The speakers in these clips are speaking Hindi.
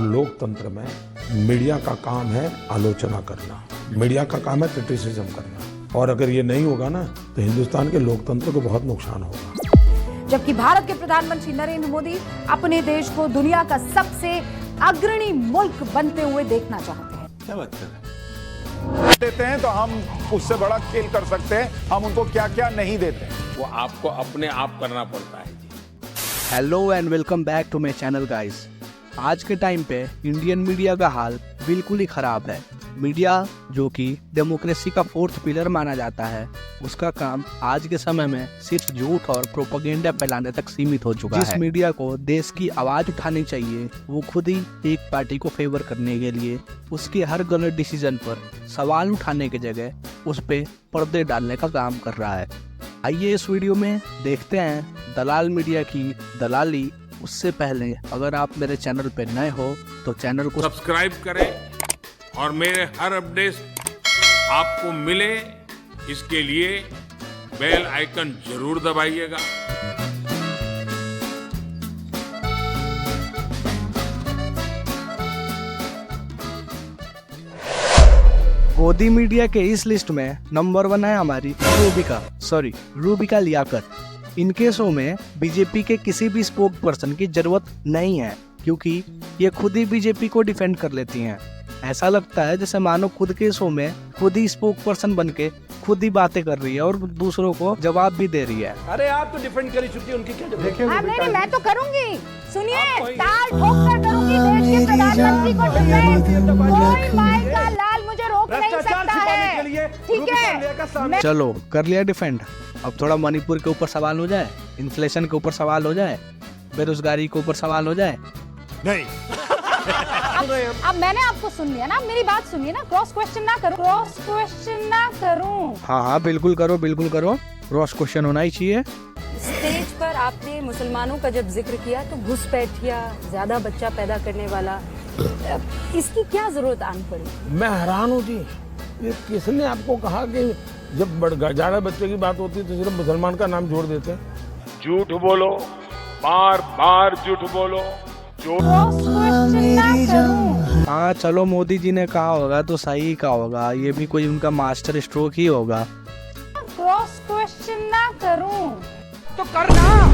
लोकतंत्र में मीडिया का काम है आलोचना करना, मीडिया का काम है क्रिटिसिज्म करना, और अगर ये नहीं होगा ना तो हिंदुस्तान के लोकतंत्र को बहुत नुकसान होगा। जबकि भारत के प्रधानमंत्री नरेंद्र मोदी अपने देश को दुनिया का सबसे अग्रणी मुल्क बनते हुए देखना चाहते हैं। क्या बात कर रहे हैं? देते हैं तो हम उससे बड़ा खेल कर सकते हैं, हम उनको क्या क्या नहीं देते, वो आपको अपने आप करना पड़ता है। Hello and welcome back to my channel guys. आज के टाइम पे इंडियन मीडिया का हाल बिल्कुल ही खराब है। मीडिया जो कि डेमोक्रेसी का फोर्थ पिलर माना जाता है, उसका काम आज के समय में सिर्फ झूठ और प्रोपेगेंडा फैलाने तक सीमित हो चुका है। जिस मीडिया को देश की आवाज उठानी चाहिए, वो खुद ही एक पार्टी को फेवर करने के लिए उसके हर गलत डिसीजन पर सवाल उठाने की जगह उस पे पर्दे डालने का काम कर रहा है। आइए इस वीडियो में देखते हैं दलाल मीडिया की दलाली। उससे पहले अगर आप मेरे चैनल पे नए हो तो चैनल को सब्सक्राइब करें और मेरे हर अपडेट आपको मिले, इसके लिए बेल आइकन जरूर दबाइएगा। गोदी मीडिया के इस लिस्ट में नंबर 1 है हमारी रूबिका लियाकत। इनके शो में बीजेपी के किसी भी स्पोक पर्सन की जरूरत नहीं है, क्योंकि ये खुद ही बीजेपी को डिफेंड कर लेती हैं। ऐसा लगता है जैसे मानो खुद के शो में खुद ही स्पोक पर्सन बन के खुद ही बातें कर रही है और दूसरों को जवाब भी दे रही है। अरे आप तो डिफेंड कर ही चुकी है, उनकी क्या जरूरत है? नहीं, मैं तो करूंगी। सुनिए, ताल ठोक कर करूंगी देश के प्रधानमंत्री को डिफेंड। कोई माई का लाल मुझे रोक नहीं सकता है, ठीक है? चलो कर लिया डिफेंड। अब थोड़ा मणिपुर के ऊपर सवाल हो जाए, इन्फ्लेशन के ऊपर सवाल हो जाए, बेरोजगारी के ऊपर सवाल हो जाए। नहीं। अब मैंने आपको सुन लिया ना, मेरी बात सुनिए ना। क्रॉस क्वेश्चन ना करूं। हाँ बिल्कुल करो, क्रॉस क्वेश्चन होना ही चाहिए। स्टेज पर आपने मुसलमानों का जब जिक्र किया तो घुसपैठिया, ज्यादा बच्चा पैदा करने वाला, इसकी क्या जरूरत आन पड़ी? मैं हैरान हूँ जी, ये किसने आपको कहा कि जब ज्यादा बच्चे की बात होती है तो सिर्फ मुसलमान का नाम जोड़ देते हैं? झूठ बोलो, बार बार झूठ बोलो। क्रॉस क्वेश्चन ना करूं। हाँ चलो, मोदी जी ने कहा होगा तो सही कहा होगा, ये भी कोई उनका मास्टर स्ट्रोक ही होगा। क्रॉस क्वेश्चन ना करूं तो करना।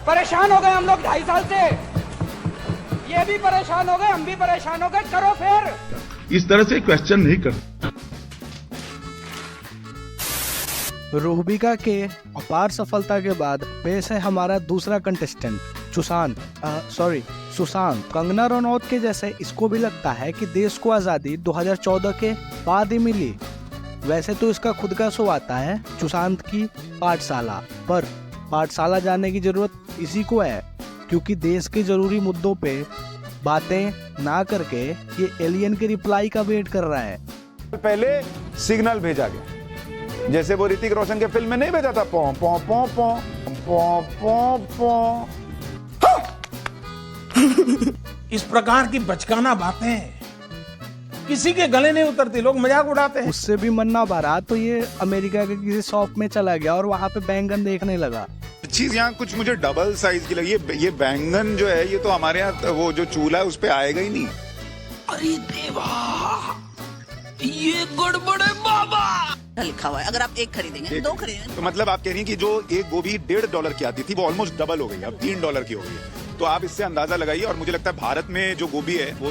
परेशान हो गए हम लोग 2.5 साल से, ये भी परेशान हो गए, हम भी परेशान हो गए, करो फिर। इस तरह से क्वेश्चन नहीं कर। रूबिका के अपार सफलता के बाद पेश है हमारा दूसरा कंटेस्टेंट सुशांत। कंगना रनौत के जैसे इसको भी लगता है कि देश को आजादी 2014 के बाद ही मिली। वैसे तो इसका खुद का शो आता है सुशांत की पाठशाला, पर पाठशाला जाने की जरूरत इसी को है, क्योंकि देश के जरूरी मुद्दों पे बातें ना करके ये एलियन के रिप्लाई का वेट कर रहा है। पहले सिग्नल भेजा गया, जैसे वो ऋतिक रोशन के फिल्म में नहीं भेजा था, पौ पौ पौ पौ पौ पौ पौ। इस प्रकार की बचकाना बातें किसी के गले नहीं उतरती, लोग मजाक उड़ाते हैं। उससे भी मन ना भरा तो ये अमेरिका के किसी शॉप में चला गया और वहाँ पे बैंगन देखने लगा। चीज यहाँ कुछ मुझे डबल साइज की लगी। ये बैंगन जो है, ये तो हमारे यहाँ वो जो चूल्हा है उस पे आएगा ही नहीं। अरे देवा, ये गड़बड़ है बाबा। लिखा हुआ है, अगर आप एक खरीदेंगे 2 खरीदेंगे। तो मतलब आप कह रही हैं कि जो एक गोभी $1.5 की आती थी वो ऑलमोस्ट डबल हो गई, अब $3 की हो गई है। तो आप इससे अंदाजा लगाइए। और मुझे लगता है भारत में जो गोभी है वो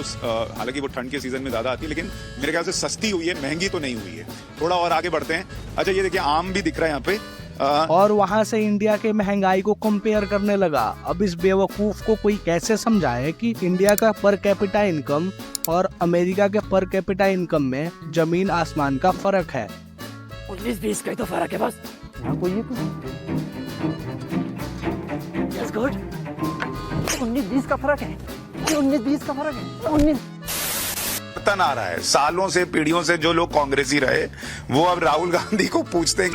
हालांकि वो ठंड के सीजन में ज्यादा आती है, लेकिन मेरे ख्याल से सस्ती हुई है, महंगी तो नहीं हुई है। थोड़ा और आगे बढ़ते हैं। अच्छा, ये देखिए आम भी दिख रहा है यहाँ पे। और वहाँ से इंडिया के महंगाई को कंपेयर करने लगा। अब इस बेवकूफ को कोई कैसे समझाए कि इंडिया का पर कैपिटा इनकम और अमेरिका के पर कैपिटा इनकम में जमीन आसमान का फर्क है। 19-20 का ही तो फर्क है बस। Yes, good. 19-20 का फर्क है, 19-20 का फर्क है। 19 तन आ रहा है सालों से, पीढ़ियों से जो लोग कांग्रेसी रहे, वो अब राहुल गांधी को पूछते हैं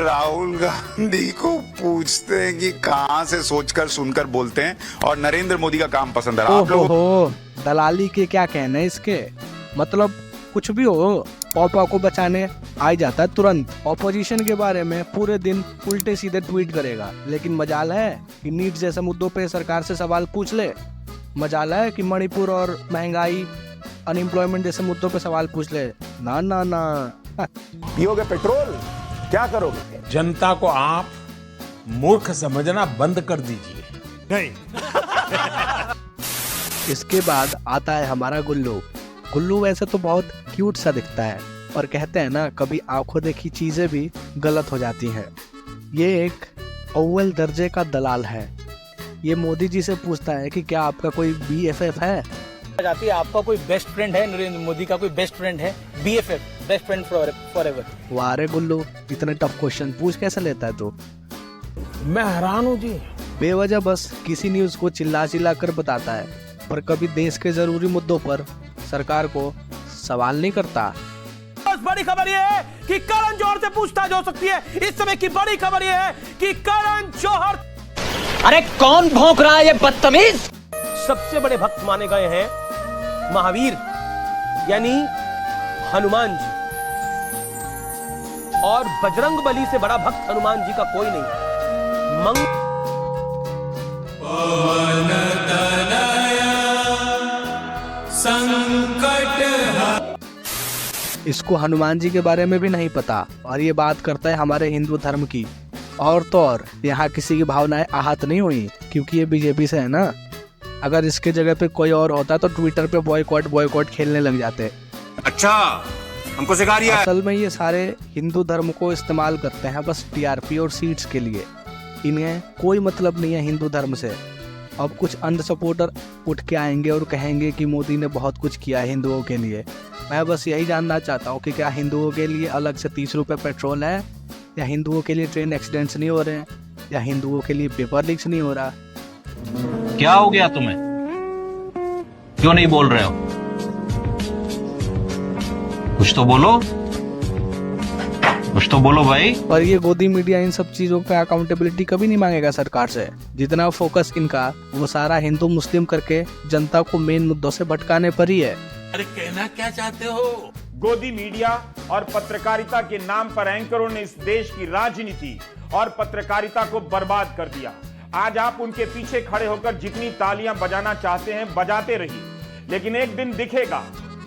कि कहां से सोचकर सुनकर बोलते हैं। और नरेंद्र मोदी का काम पसंद है आप लोगों। दलाली के क्या कहने इसके, मतलब कुछ भी हो, पापा को बचाने आ जाता है तुरंत। ऑपोजिशन के बारे में पूरे दिन उल्टे सीधे ट्वीट करेगा, लेकिन मजाल है कि नीट जैसे मुद्दों पे सरकार से सवाल पूछ ले मजाला है कि मणिपुर और महंगाई, अनएम्प्लॉयमेंट जैसे मुद्दों पे सवाल पूछ ले। ना ना ना। पियोगे पेट्रोल, क्या करोगे? जनता को आप मूर्ख समझना बंद कर दीजिए। नहीं। इसके बाद आता है हमारा गुल्लू। गुल्लू वैसे तो बहुत क्यूट सा दिखता है, और कहते हैं ना, कभी आंखों देखी चीजें भी गलत हो जाती हैं। ये एक अव्वल दर्जे का दलाल है। ये मोदी जी से पूछता है कि क्या आपका कोई BFF है? जाती है, आपका कोई बेस्ट फ्रेंड है? नरेंद्र मोदी का कोई बेस्ट फ्रेंड है? BFF, best friend forever. वाह रे गुल्लू, इतने टफ क्वेश्चन पूछ कैसे लेता है तू? मैं हैरान हूँ जी। बेवजह बस किसी न्यूज को चिल्ला चिल्ला कर बताता है, पर कभी देश के जरूरी मुद्दों पर सरकार को सवाल नहीं करता। बड़ी खबर ये है कि करण जौहर से पूछताछ हो सकती है। इस समय की बड़ी खबर ये है कि करण जौहर, अरे कौन भौंक रहा है ये बदतमीज? सबसे बड़े भक्त माने गए हैं महावीर यानी हनुमान जी, और बजरंग बली से बड़ा भक्त हनुमान जी का कोई नहीं। इसको हनुमान जी के बारे में भी नहीं पता, और ये बात करता है हमारे हिंदू धर्म की। और तो और यहाँ किसी की भावनाएं आहत नहीं हुई, क्योंकि ये बीजेपी से है ना। अगर इसके जगह पे कोई और होता तो ट्विटर पे बॉयकॉट खेलने लग जाते। अच्छा, हमको सिखा रही है। असल में ये सारे हिंदू धर्म को इस्तेमाल करते हैं बस TRP और सीट्स के लिए। इन्हें कोई मतलब नहीं है हिंदू धर्म से। अब कुछ अंध सपोर्टर उठ के आएंगे और कहेंगे कि मोदी ने बहुत कुछ किया है हिंदुओं के लिए। मैं बस यही जानना चाहता हूँ कि क्या हिंदुओं के लिए अलग से 30 रुपये पेट्रोल है, या हिंदुओं के लिए ट्रेन एक्सीडेंट्स नहीं हो रहे हैं, या हिंदुओं के लिए पेपर लीक्स नहीं हो रहा। क्या हो गया तुम्हें? क्यों नहीं बोल रहे हो? कुछ तो बोलो, कुछ तो बोलो भाई। और ये गोदी मीडिया इन सब चीजों का अकाउंटेबिलिटी कभी नहीं मांगेगा सरकार से। जितना फोकस इनका वो सारा हिंदू मुस्लिम करके जनता को मेन मुद्दों से भटकाने पर ही है। अरे कहना क्या चाहते हो? गोदी मीडिया और पत्रकारिता के नाम पर एंकरों ने इस देश की राजनीति और पत्रकारिता को बर्बाद कर दिया। आज आप उनके पीछे खड़े होकर जितनी तालियां बजाना चाहते हैं बजाते रहिए, लेकिन एक दिन दिखेगा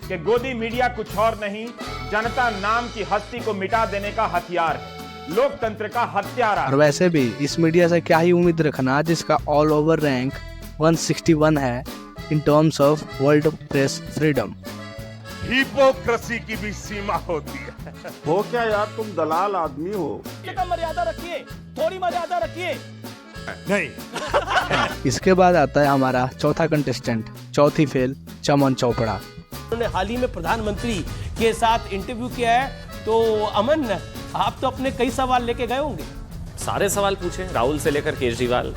कि गोदी मीडिया कुछ और नहीं, जनता नाम की हस्ती को मिटा देने का हथियार है, लोकतंत्र का हत्यारा। और वैसे भी इस मीडिया से क्या ही उम्मीद रखना जिसका ऑल ओवर रैंक 161 है in terms of world press freedom. Hypocrisy की भी सीमा होती है। हो क्या यार, तुम दलाल आदमी हो। मर्यादा रखिए, थोड़ी मर्यादा रखिए। नहीं। इसके बाद आता है हमारा चौथा कंटेस्टेंट, चौथी फेल, चमन चोपड़ा। उन्होंने हाल ही में प्रधानमंत्री के साथ इंटरव्यू किया है, तो अमन आप तो अपने कई सवाल लेके गए होंगे। सारे सवाल पूछे, राहुल से लेकर केजरीवाल।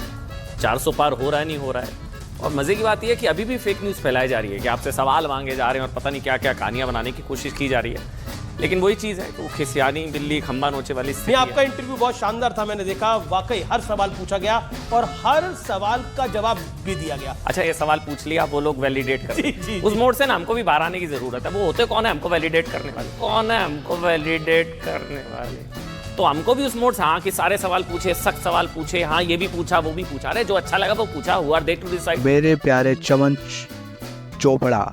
400 पार हो रहा है, नहीं हो रहा है। और मजे की बात यह है कि अभी भी फेक न्यूज फैलाई जा रही है कि आपसे सवाल मांगे जा रहे हैं और पता नहीं क्या क्या कहानियां बनाने की कोशिश की जा रही है। लेकिन वही चीज है कि वो खिसियानी बिल्ली खंबा नोचे वाली स्थिति है। आपका इंटरव्यू बहुत शानदार था, मैंने देखा, वाकई हर सवाल पूछा गया और हर सवाल का जवाब भी दिया गया। अच्छा, ये सवाल पूछ लिया, वो लोग वैलिडेट कर उस मोड से ना हमको भी बाहर आने की जरूरत है। वो होते कौन है हमको वैलिडेट करने वाले? कौन है हमको वैलिडेट करने वाले? तो हमको भी उस मोड से, हाँ कि सारे सवाल पूछे, सख्त सवाल पूछे, हाँ ये भी पूछा वो भी पूछा, अरे जो अच्छा लगा वो पूछा। Who are they to decide? मेरे प्यारे चमन Chopra,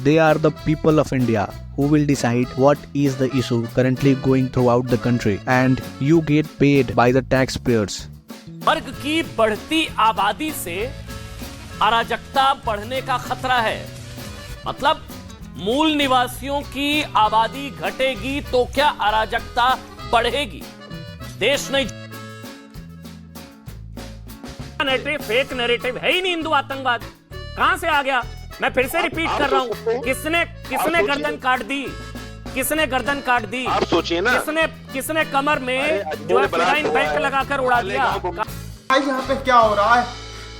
they are the people of India who will decide what is the issue currently going throughout the country, and you get paid by the taxpayers. वर्ग की बढ़ती आबादी से अराजकता बढ़ने का खतरा है। मतलब मूल निवासियों की आबादी घटेगी तो क्या अराजकता बढ़ेगी? देश नहीं, नैरेटिव, फेक नैरेटिव है ही नहीं। हिंदू आतंकवाद कहां से आ गया? मैं फिर से रिपीट कर रहा हूं, किसने गर्दन काट दी? किसने गर्दन काट दी? आप सोचिए ना, किसने कमर में जो है फिनाइल बेल्ट लगाकर उड़ा दिया? भाई यहाँ पे क्या हो रहा है?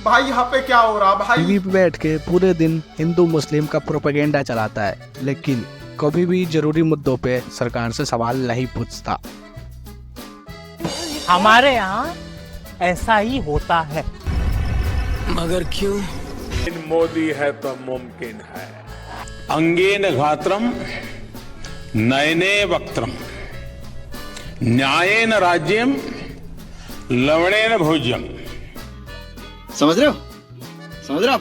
भाई यहाँ पे क्या हो रहा है? भाई टीवी पे बैठ के पूरे दिन हिंदू मुस्लिम का प्रोपेगेंडा चलाता है, लेकिन कभी भी जरूरी मुद्दों पे सरकार से सवाल नहीं पूछता। हमारे यहाँ ऐसा ही होता है। मगर क्यों? मोदी है तो मुमकिन है। अंगेन घात्रम नयने वक्त्रम न्यायेन राज्यम लवणेन भोज्यम। समझ रहे हो? समझ रहे हो?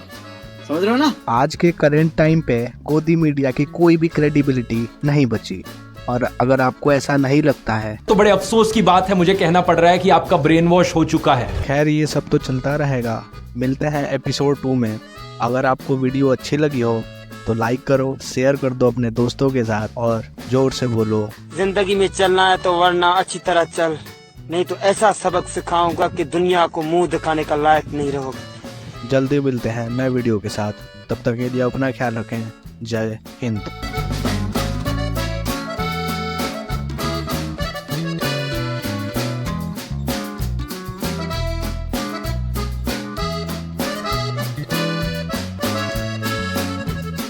समझ रहे हो ना। आज के करेंट टाइम पे गोदी मीडिया की कोई भी क्रेडिबिलिटी नहीं बची, और अगर आपको ऐसा नहीं लगता है तो बड़े अफसोस की बात है, मुझे कहना पड़ रहा है कि आपका ब्रेन वॉश हो चुका है। खैर ये सब तो चलता रहेगा, मिलते हैं एपिसोड 2 में। अगर आपको वीडियो अच्छी लगी हो तो लाइक करो, शेयर कर दो अपने दोस्तों के साथ और जोर से बोलो, जिंदगी में चलना है तो वरना अच्छी तरह चल, नहीं तो ऐसा सबक सिखाऊंगा कि दुनिया को मुंह दिखाने का लायक नहीं रहोगे। जल्दी मिलते हैं नए वीडियो के साथ, तब तक के लिए अपना ख्याल रखें। जय हिंद।